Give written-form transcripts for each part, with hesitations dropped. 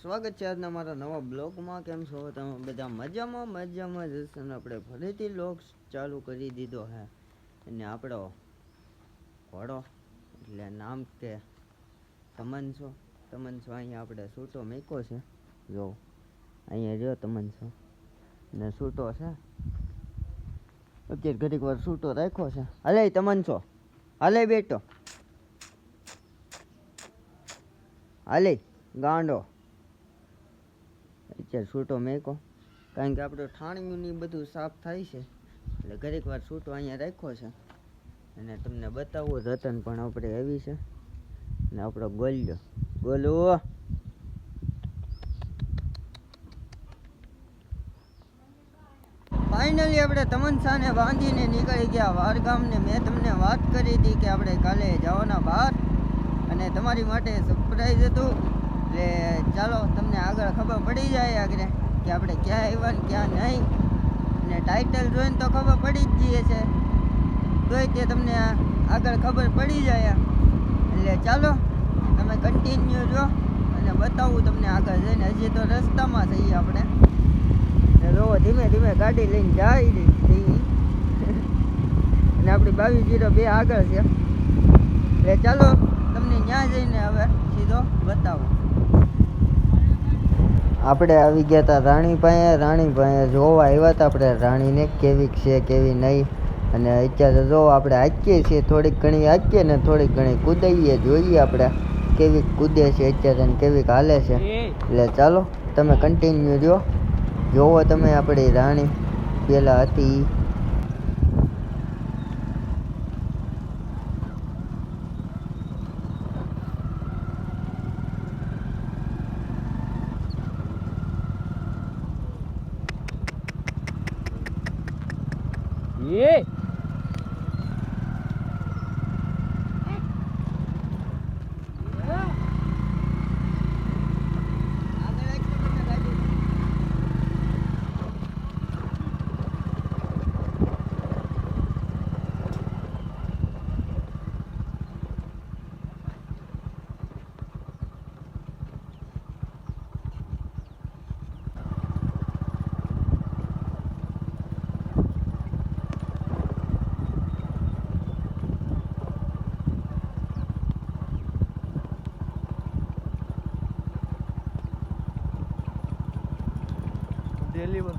સ્વાગત છે આજના મારા નવા બ્લોગમાં. કેમ છો તમે બધા? મજામાં જ હશે ને? આપણે ફરીથી બ્લોગ ચાલુ કરી દીધો હે અને આપણો ઘોડો એટલે નામ કે તમનસો અહીંયા આપણે સૂટો મૂક્યો છે. જો અહીંયા જો તમનસો ને સૂટો છે. અત્યારે ઘડીક વાર સૂટો રાખ્યો છે. હાલે તમનસો, હાલે બેટો, હાલે ગાંડો. અત્યારે સૂટો મેકો કારણ કે આપણે ઠાણિયું ને બધું સાફ થાય છે એટલે ઘડીક વાર સૂટો અહીંયા રાખ્યો છે અને તમને બતાવું રતન પણ આપણે આવી છે ને આપણો ગોલો ફાઇનલી આપણે તમનસાને બાંધીને નીકળી ગયા વારગામ ને મેં તમને વાત કરી હતી કે આપણે કાલે જવાના બહાર અને તમારી માટે સરપ્રાઈઝ હતું. એટલે ચાલો તમને આગળ ખબર પડી જાય આગળ કે આપણે ક્યાં આવ્યા ને ક્યાં નહીં. અને ટાઇટલ જોઈને તો ખબર પડી જ જઈએ છે, તોય તે તમને આગળ ખબર પડી જાય. એટલે ચાલો તમે કન્ટિન્યુ જો અને બતાવું તમને આગળ જઈને. હજી તો રસ્તામાં થઈએ આપણે, રોવો ધીમે ધીમે ગાડી લઈને જાય રહી અને આપણી 2202 આગળ છે. એટલે ચાલો તમને ત્યાં જઈને હવે સીધો બતાવું. આપણે આવી ગયા હતા રાણી પાસે જોવા આવ્યા હતા આપણે રાણીને કેવી છે કેવી નહીં. અને અત્યારે જો આપણે હાંકીએ છીએ, થોડીક ઘણી હાંકીએ ને થોડીક ઘણી કૂદાઈએ, જોઈએ આપણે કેવી કૂદે છે અત્યારે અને કેવી હાલે છે. એટલે ચાલો તમે કન્ટિન્યુ જોવો તમે આપણી રાણી પહેલાં હતી. ये दिल्ली बस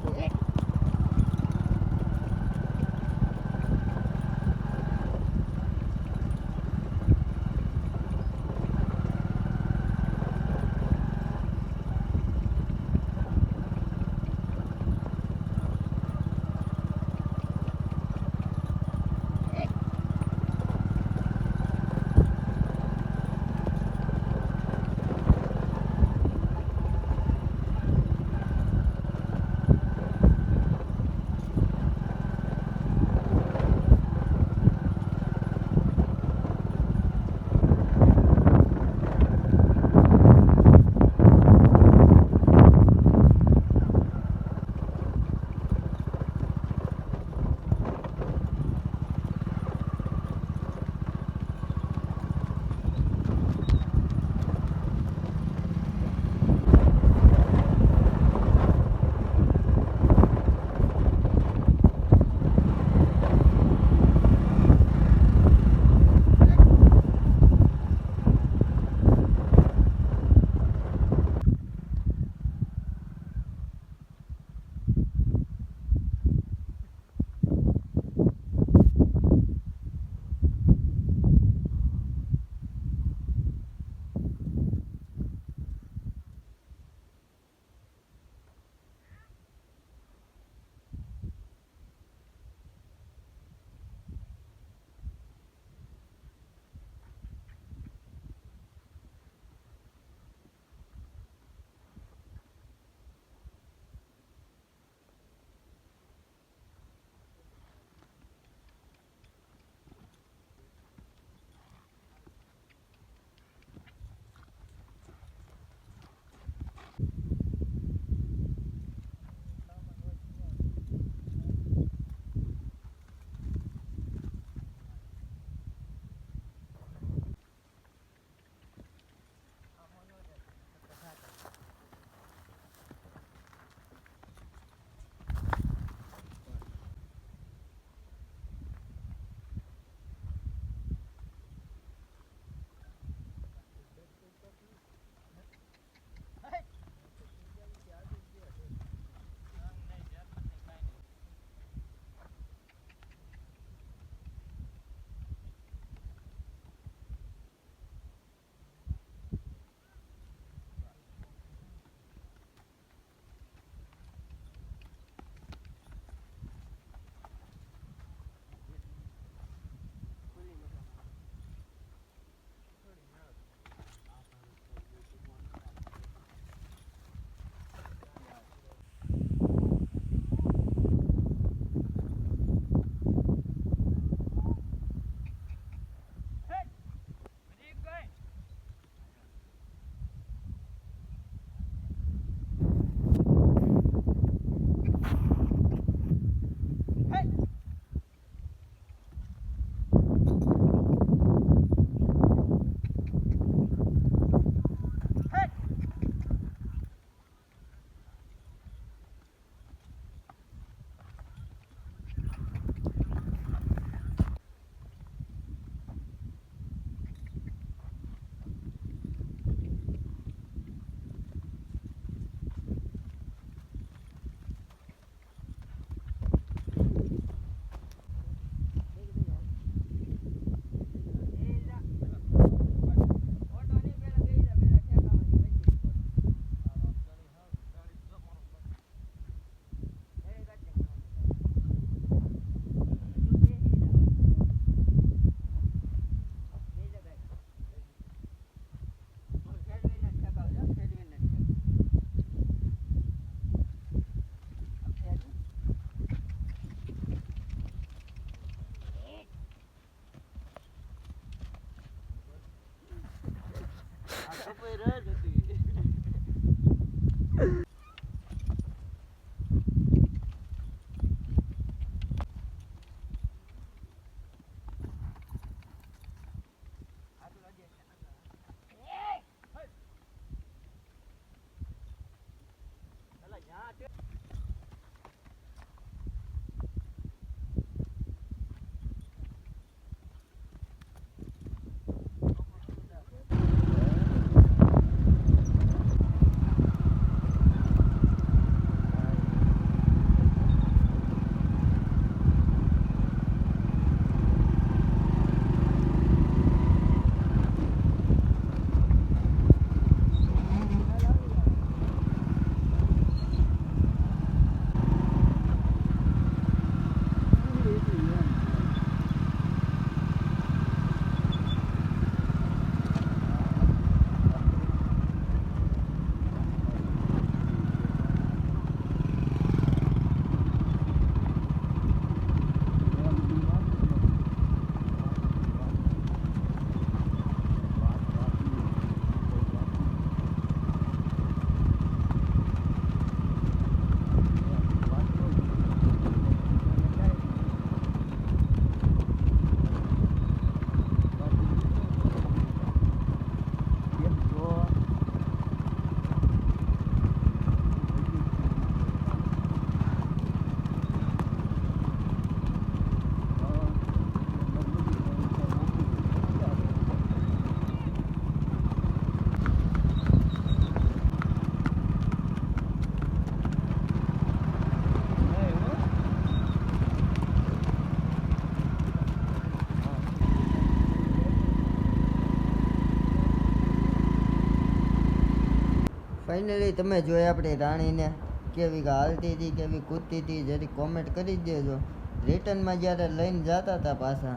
ફાઇનલી તમે જોઈ આપણી રાણીને કેવી હાલતી હતી કેવી કૂદતી હતી જરી કોમેન્ટ કરી જ દેજો. રિટર્નમાં જ્યારે લઈને જતા હતા પાછા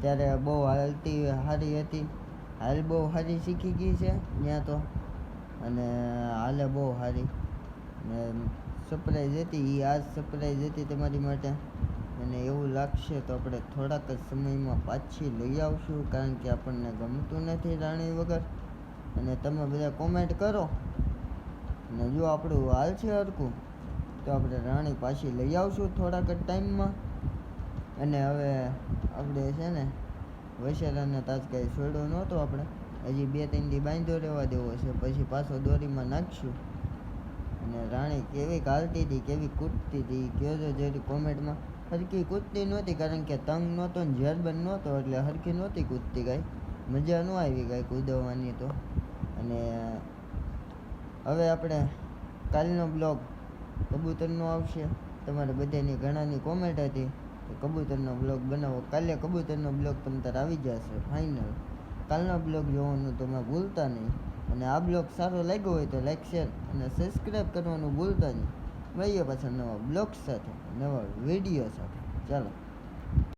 ત્યારે બહુ હાલતી સારી હતી. હાલ બહુ સારી શીખી ગઈ છે ત્યાં તો, અને હાલે બહુ સારી. ને સરપ્રાઈઝ હતી એ આજ સરપ્રાઈઝ હતી તમારી માટે. અને એવું લાગશે તો આપણે થોડાક જ સમયમાં પાછી લઈ આવશું, કારણ કે આપણને ગમતું નથી રાણી વગર. અને તમે બધા કોમેન્ટ કરો, અને જો આપણું હાલ છે હરખું તો આપણે રાણી પાછી લઈ આવશું થોડાક જ ટાઈમમાં. અને હવે આપણે છે ને વૈશાલાને તાજ કાંઈ છોડ્યો નહોતો, આપણે હજી 2-3 દી બાંધ્યો રહેવા દેવો છે, પછી પાછો દોરીમાં નાખશું. અને રાણી કેવી હાલતી હતી કેવી કૂદતી હતી કહેજો જરી કોમેન્ટમાં. હરખી કૂદતી નહોતી કારણ કે તંગ નહોતો ને ઝેરબંધ નહોતો, એટલે હરખી નહોતી કૂદતી કાંઈ, મજા ન આવી કાંઈ કૂદવાની તો. અને હવે આપણે કાલનો બ્લોગ કબૂતરનો આવશે. તમારે બધાની ઘણાની કોમેન્ટ હતી કે કબૂતરનો બ્લોગ બનાવો. કાલે કબૂતરનો બ્લોગ તમ તાર આવી જશે ફાઇનલ. કાલનો બ્લોગ જોવાનું તમે ભૂલતા નહીં. અને આ બ્લોગ સારો લાગ્યો હોય તો લાઈક, શેર અને સબસ્ક્રાઈબ કરવાનું ભૂલતા નહીં. મળીએ પાછા નવા બ્લોગ સાથે, નવા વિડીયો સાથે. ચાલો.